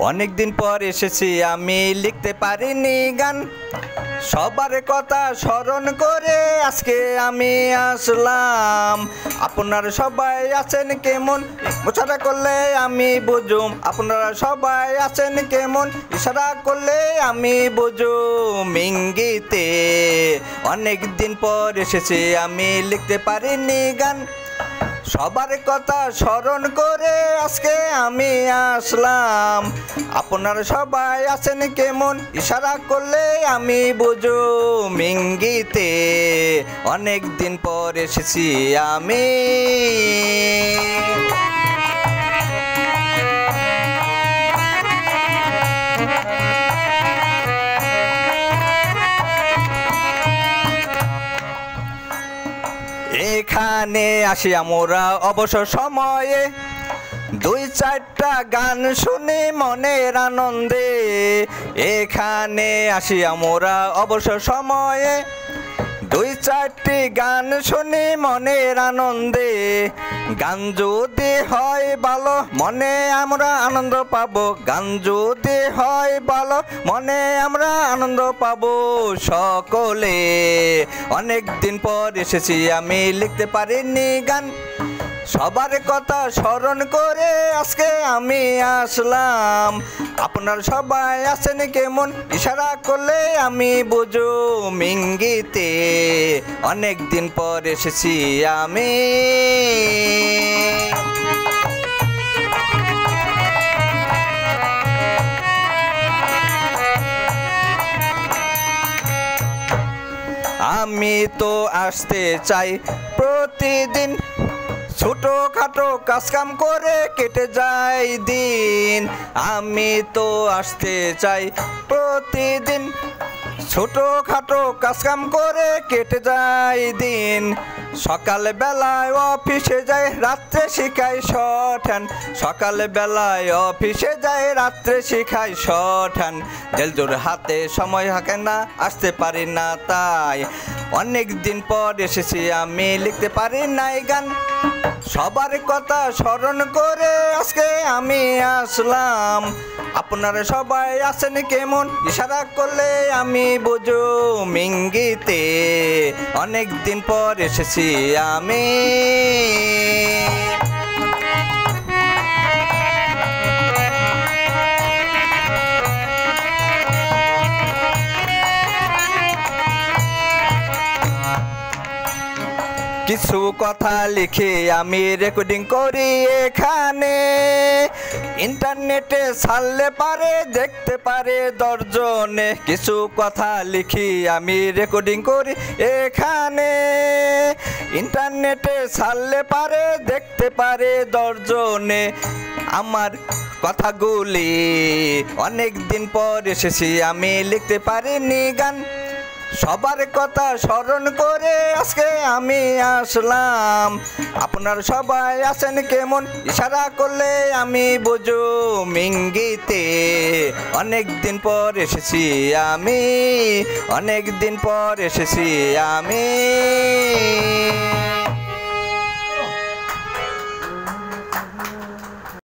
অনেক দিন পর এসেছি আমি লিখতে পারিনি গান সবার কথা স্মরণ করে আজকে আমি আসলাম আপনারা সবাই আছেন কেমন ইশারা করলে আমি বুঝুম আপনারা সবাই আছেন কেমন ইশারা করলে আমি বুঝুম ইঙ্গিতে অনেক দিন পর এসেছি আমি লিখতে পারিনি গান সবার কথা স্মরণ করে আজকে আমি আসলাম আপনারা সবাই আছেন কেমন ইশারা করলে আমি বুঝুম ইঙ্গিতে অনেক দিন পর এসেছি আমি এখানে আসি আমরা অবসর সময়ে দুই চারটা গান শুনি মনের আনন্দে এখানে আসি আমরা অবসর সময়ে দুই চারটি গান শুনি মনের আনন্দে গান যদি হয় ভালো মনে আমরা আনন্দ পাবো গান যদি হয় ভালো মনে আমরা আনন্দ পাবো সকলে অনেক দিন পর এসেছি আমি লিখতে পারিনি গান সবার কথা স্মরণ করে আজকে আমি আসলাম আপনারা সবাই আছেন কেমন ইশারা করলে আমি বুঝুম ইঙ্গিতে অনেক দিন পর এসেছি আমি আমি তো আসতে চাই প্রতিদিন ছোটখাটো কাজকাম করে কেটে যায় দিন আমি তো আসতে চাই প্রতিদিন ছোটখাটো কাজকাম করে কেটে যায় দিন সকাল বেলায় অফিসে যায় রাত্রে শিখাই শর্ট হ্যান্ড সকাল বেলায় অফিসে যায় রাত্রে শিখাই শর্ট হ্যান্ড জেলজোর হাতে সময় থাকে না আসতে পারি না তাই অনেক দিন পর এসেছি আমি লিখতে পারি নাই গান সবার কথা স্মরণ করে আজকে আমি আসলাম আপনারা সবাই আছেন কেমন ইশারা করলে আমি বুঝুম ইঙ্গিতে অনেক দিন পর এসেছি আমি কিছু কথা লিখে আমি রেকর্ডিং করি এখানে ইন্টারনেটে ছাড়লে পারে দেখতে পারে দশজনে কিছু কথা লিখি আমি রেকর্ডিং করি এখানে ইন্টারনেটে ছাড়লে পারে দেখতে পারে দশজনে আমার কথাগুলি অনেক দিন পর এসেছি আমি লিখতে পারিনি গান সবার কথা স্মরণ করে আজকে আমি আসলাম আপনারা সবাই আছেন কেমন ইশারা করলে আমি বুঝুম ইঙ্গিতে অনেক দিন পর এসেছি আমি অনেক দিন পর এসেছি আমি